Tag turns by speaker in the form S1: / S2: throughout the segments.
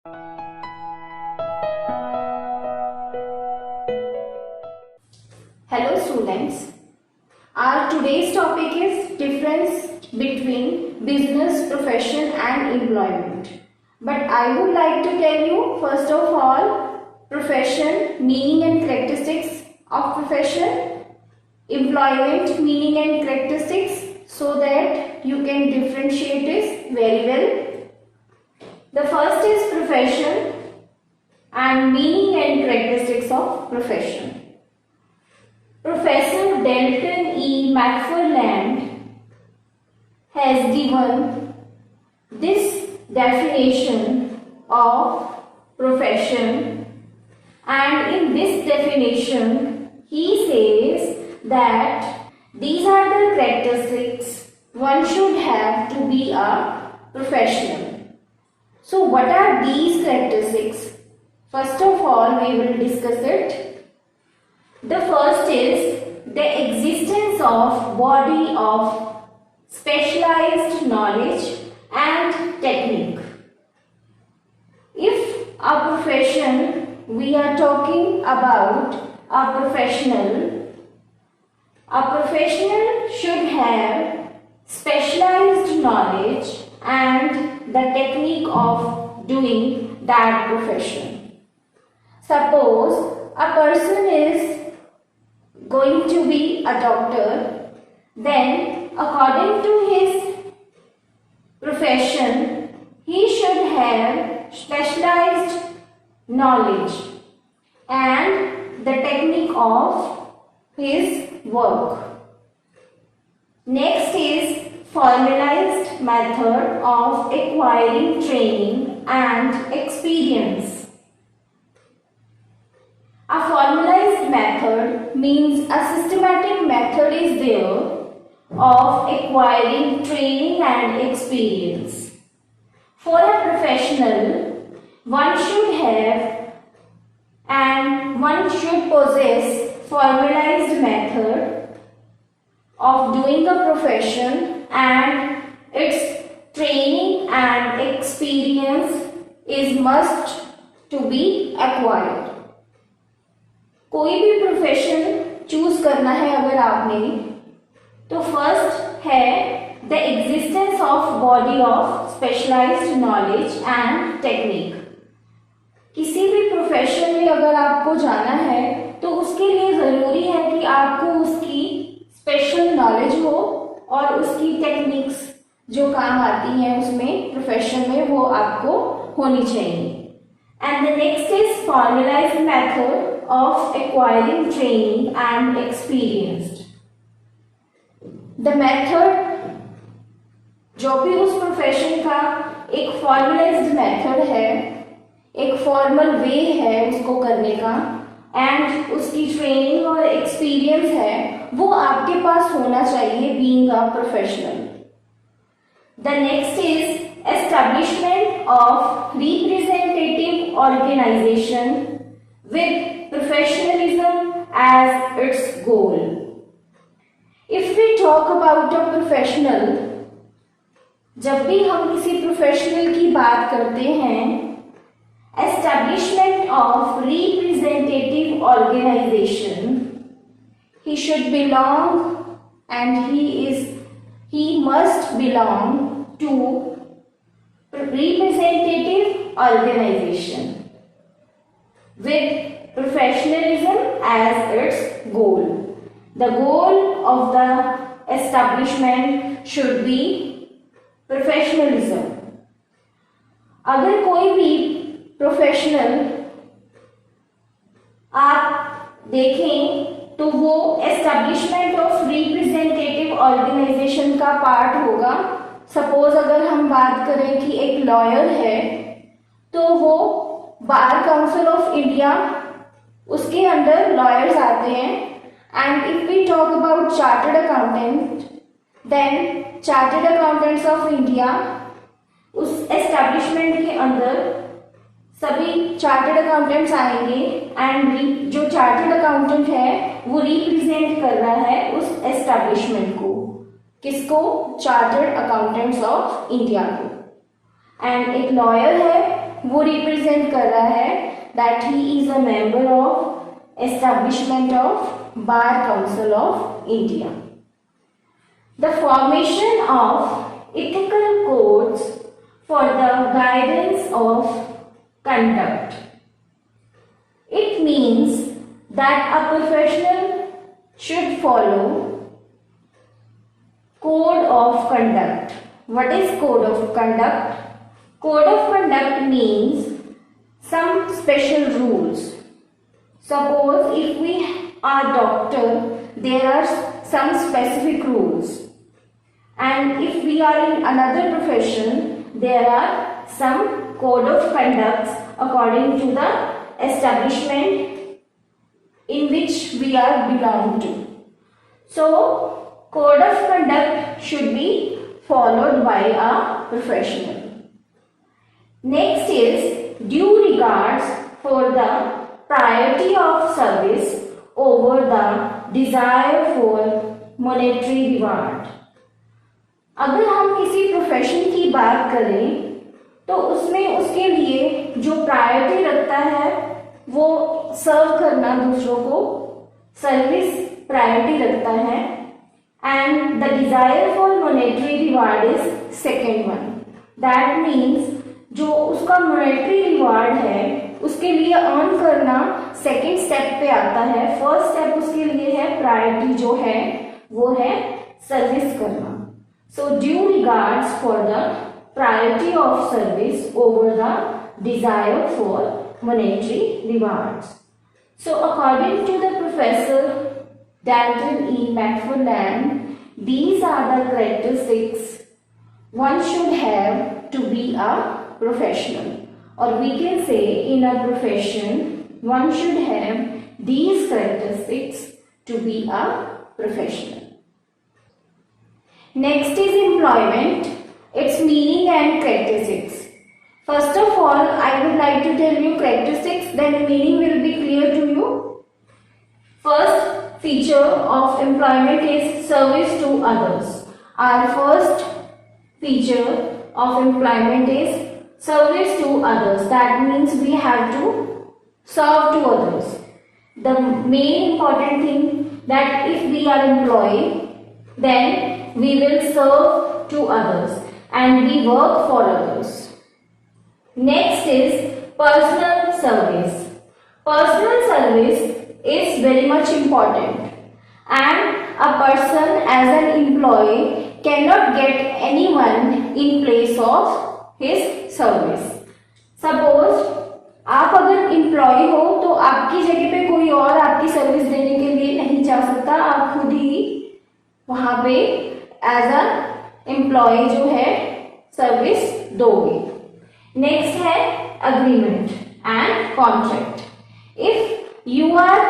S1: Hello students, our today's topic is difference between business, profession and employment. But I would like to tell you first of all profession, meaning and characteristics of profession, employment, meaning and characteristics so that you can differentiate this very well. The first is profession and meaning and characteristics of profession. Professor Dalton E. McFarland has given this definition of profession, and in this definition he says that these are the characteristics one should have to be a professional. So what are these characteristics? First of all, we will discuss it. The first is the existence of body of specialized knowledge and technique. If a profession, we are talking about a professional should have specialized knowledge and the technique of doing that profession. Suppose a person is going to be a doctor, then according to his profession, he should have specialized knowledge and the technique of his work. Next is formalized method of acquiring training and experience. A formalized method means a systematic method is there of acquiring training and experience. For a professional, one should have and one should possess formalized method of doing a profession, and its training and experience is must to be acquired. कोई भी profession choose करना है अगर आपने, तो first है the existence of body of specialised knowledge and technique. किसी भी प्रोफेशन में अगर आपको जाना है तो उसके लिए ज़रूरी है कि आपको उसकी स्पेशल नॉलेज हो और उसकी टेक्निक्स जो काम आती हैं उसमें प्रोफेशन में वो आपको होनी चाहिए. And the next is formalised method of acquiring training and experience. The method जो भी उस प्रोफेशन का एक फॉर्मलाइज्ड मेथड है, एक फॉर्मल वे है उसको करने का, एंड उसकी ट्रेनिंग और एक्सपीरियंस है, वो आपके पास होना चाहिए being a professional. The next is establishment of representative organization with professionalism as its goal. If we talk about a professional, जब भी हम किसी प्रोफेशनल की बात करते हैं, establishment of representative organization, he should belong and he must belong to representative organization with professionalism as its goal. The goal of the establishment should be professionalism. अगर कोई भी प्रोफेशनल आप देखें तो वो एस्टेब्लिशमेंट ऑफ रिप्रेजेंटेटिव ऑर्गेनाइजेशन का part होगा. Suppose अगर हम बात करें कि एक लॉयर है तो वो बार काउंसिल ऑफ इंडिया उसके अंडर लॉयर्स आते हैं. And if we talk about chartered accountant, then chartered accountants of India उस एस्टेब्लिशमेंट के अंदर सभी चार्टर्ड अकाउंटेंट्स आएंगे एंड जो चार्टर्ड अकाउंटेंट है वो रिप्रेजेंट कर रहा है उस एस्टेब्लिशमेंट को. किसको? चार्टर्ड अकाउंटेंट्स ऑफ इंडिया को. एंड एक लॉयर है वो रिप्रेजेंट कर रहा है that he is a member of establishment of bar council of India. The formation of ethical codes for the guidance of conduct. It means that a professional should follow code of conduct. What is code of conduct? Code of conduct means some special rules. Suppose if we are doctor, there are some specific rules. And if we are in another profession, there are some code of conducts according to the establishment in which we are belong to. So, code of conduct should be followed by a professional. Next is due regards for the priority of service over the desire for monetary reward. अगर हम किसी profession की बात करें तो उसमें उसके लिए जो प्रायोरिटी रखता है वो सर्व करना दूसरों को, सर्विस प्रायोरिटी रखता है, and the desire for monetary reward is second one. That means जो उसका मॉनेटरी रिवार्ड है उसके लिए अर्न करना सेकेंड स्टेप पे आता है. फर्स्ट स्टेप उसके लिए है प्रायोरिटी जो है वो है सर्विस करना. So due regards for the priority of service over the desire for monetary rewards. So according to the Professor Dalton E. McFarland, these are the characteristics one should have to be a professional. Or we can say in a profession one should have these characteristics to be a professional. Next is employment, its meaning and characteristics. First of all, I would like to tell you characteristics, then meaning will be clear to you. First feature of employment is service to others. Our first feature of employment is service to others. That means we have to serve to others. The main important thing that if we are employed, then we will serve to others and we work for others. Next is personal service. Personal service is very much important, and a person as an employee cannot get anyone in place of his service. Suppose आप अगर employ हो तो आपकी जगह पे कोई और आपकी सर्विस देने के लिए नहीं जा सकता, आप खुद ही वहां पे एज अ एम्प्लॉय जो है सर्विस दोगे. नेक्स्ट है agreement and contract. If you are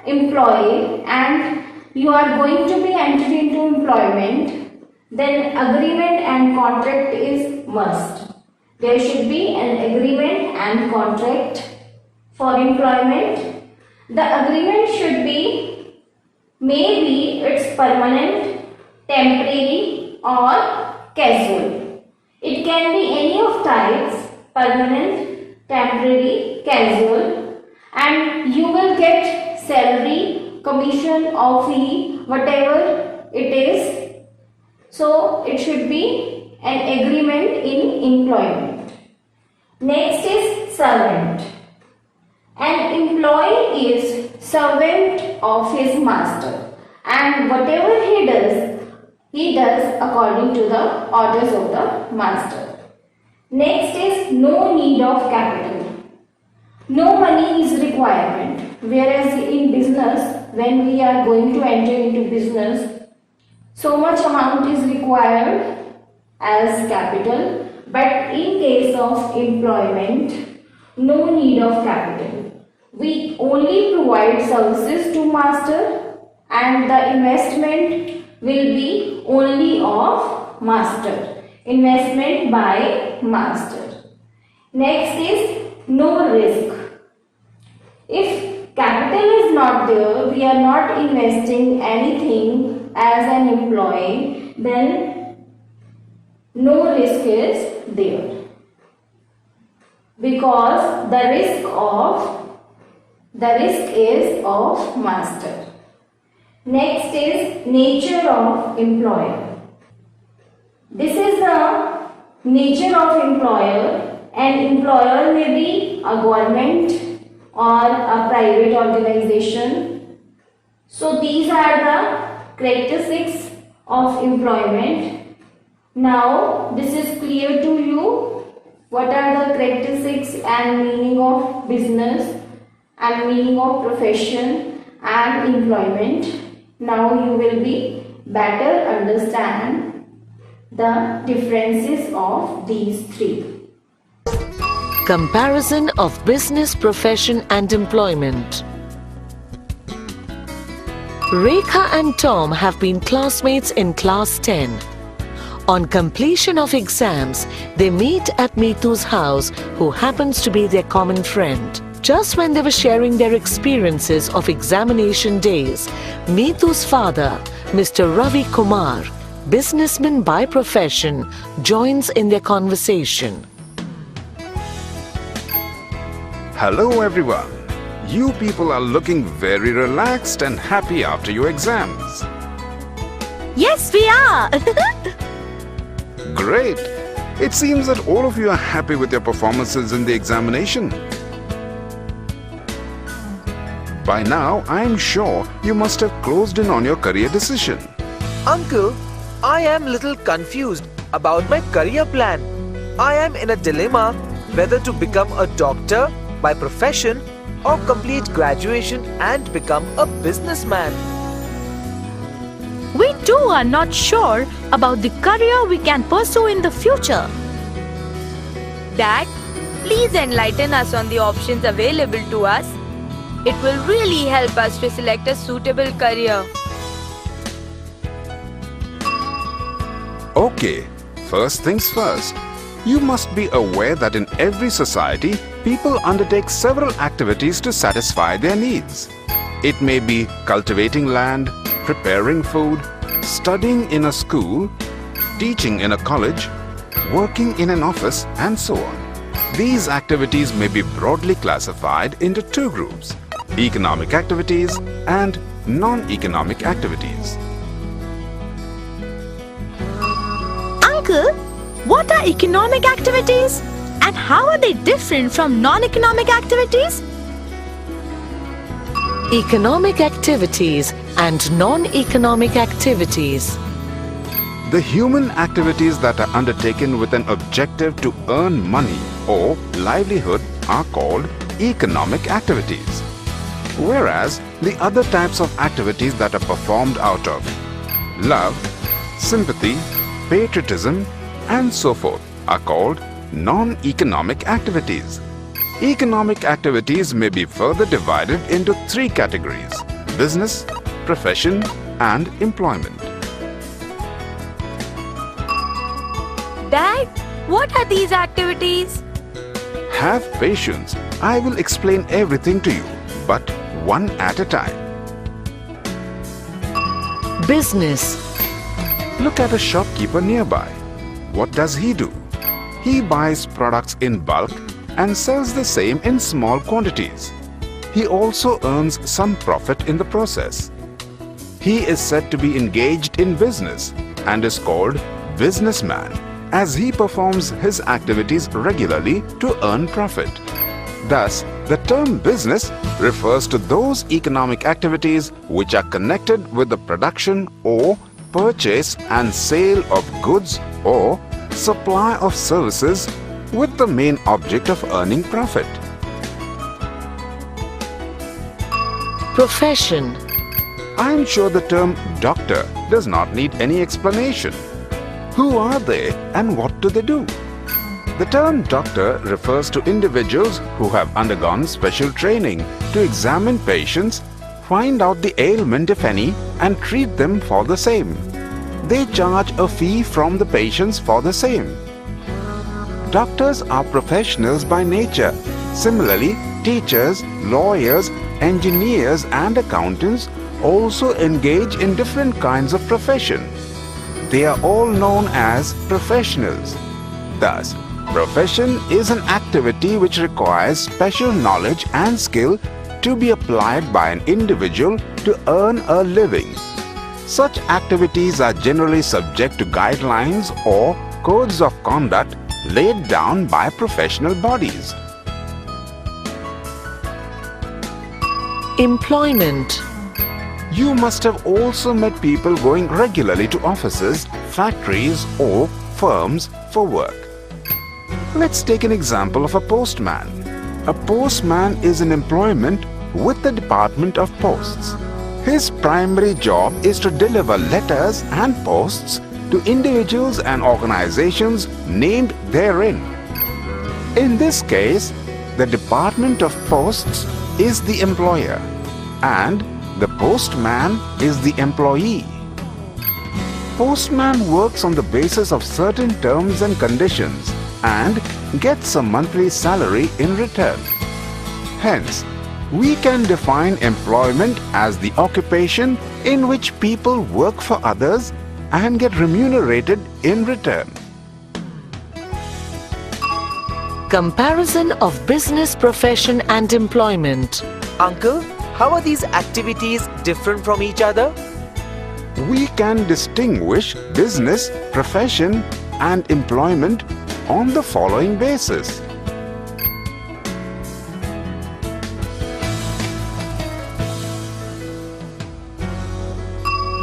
S1: employ and you are going to be entered into employment, then agreement and contract is must. There should be an agreement and contract for employment. The agreement should be, maybe it's permanent, temporary or casual. It can be any of types, permanent, temporary, casual, and you will get salary, commission or fee, whatever it is. So it should be an agreement in employment. Next is servant. An employee is servant of his master, and whatever he does according to the orders of the master. Next is no need of capital. No money is requirement. Whereas in business, when we are going to enter into business, so much amount is required as capital, but in case of employment, no need of capital. We only provide services to master, and the investment will be only of master. Investment by master. Next is no risk. If capital is not there, we are not investing anything as an employee, then no risk is there. because the risk is of master. Next is nature of employer. This is the nature of employer. An employer may be a government or a private organization. So these are the characteristics of employment. Now this is clear to you. What are the characteristics and meaning of business and meaning of profession and employment? Now you will be better understand the differences of these three.
S2: Comparison of business, profession and employment. Rekha and Tom have been classmates in class 10. On completion of exams, they meet at Meetu's house, who happens to be their common friend. Just when they were sharing their experiences of examination days, Meetu's father, Mr. Ravi Kumar, businessman by profession, joins in their conversation.
S3: Hello everyone. You people are looking very relaxed and happy after your exams.
S4: Yes, we are.
S3: Great. It seems that all of you are happy with your performances in the examination. By now, I am sure you must have closed in on your career decision.
S5: Uncle, I am little confused about my career plan. I am in a dilemma whether to become a doctor by profession or complete graduation and become a businessman.
S4: We too are not sure about the career we can pursue in the future.
S6: Dad, please enlighten us on the options available to us. It will really help us to select a suitable career.
S3: Okay, first things first. You must be aware that in every society, people undertake several activities to satisfy their needs. It may be cultivating land, preparing food, studying in a school, teaching in a college, working in an office, and so on. These activities may be broadly classified into two groups: economic activities and non-economic activities.
S4: Uncle, what are economic activities and how are they different from non-economic activities?
S2: Economic activities and non-economic activities.
S3: The human activities that are undertaken with an objective to earn money or livelihood are called economic activities, whereas the other types of activities that are performed out of love, sympathy, patriotism, and so forth are called non-economic activities. Economic activities may be further divided into three categories: business, profession, and employment.
S6: Dad, what are these activities?
S3: Have patience. I will explain everything to you, but one at a time.
S2: Business.
S3: Look at a shopkeeper nearby. What does he do? He buys products in bulk and sells the same in small quantities. He also earns some profit in the process. He is said to be engaged in business and is called businessman, as he performs his activities regularly to earn profit. Thus, the term business refers to those economic activities which are connected with the production or purchase and sale of goods or supply of services with the main object of earning profit.
S2: Profession.
S3: I am sure the term doctor does not need any explanation. Who are they and what do they do? The term doctor refers to individuals who have undergone special training to examine patients, find out the ailment if any, and treat them for the same. They charge a fee from the patients for the same. Doctors are professionals by nature. Similarly, teachers, lawyers, engineers, and accountants also engage in different kinds of profession. They are all known as professionals. Thus, Profession is an activity which requires special knowledge and skill to be applied by an individual to earn a living. Such activities are generally subject to guidelines or codes of conduct laid down by professional bodies.
S2: Employment.
S3: You must have also met people going regularly to offices, factories or firms for work. Let's take an example of a postman. A postman is in employment with the Department of Posts. His primary job is to deliver letters and posts to individuals and organizations named therein. In this case, the Department of Posts is the employer and the postman is the employee. Postman works on the basis of certain terms and conditions and gets a monthly salary in return. Hence, we can define employment as the occupation in which people work for others and get remunerated in return.
S2: Comparison of business, profession and employment.
S5: Uncle, how are these activities different from each other?
S3: We can distinguish business, profession and employment on the following basis.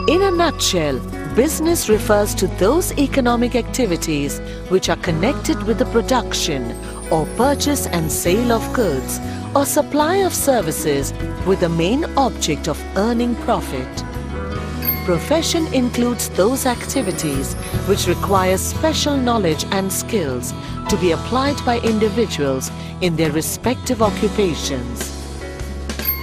S2: In a nutshell, business refers to those economic activities which are connected with the production or purchase and sale of goods or supply of services with the main object of earning profit. Profession includes those activities which require special knowledge and skills to be applied by individuals in their respective occupations.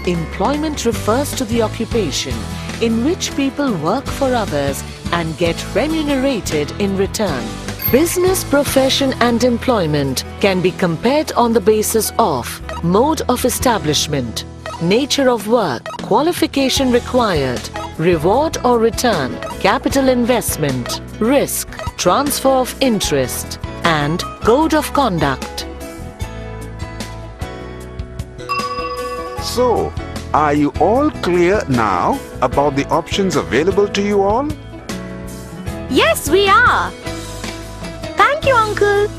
S2: Employment refers to the occupation in which people work for others and get remunerated in return. Business, profession and employment can be compared on the basis of mode of establishment, nature of work, qualification required, reward or return, capital investment, risk, transfer of interest, and code of conduct.
S3: So, are you all clear now about the options available to you all?
S4: Yes, we are. Thank you, Uncle.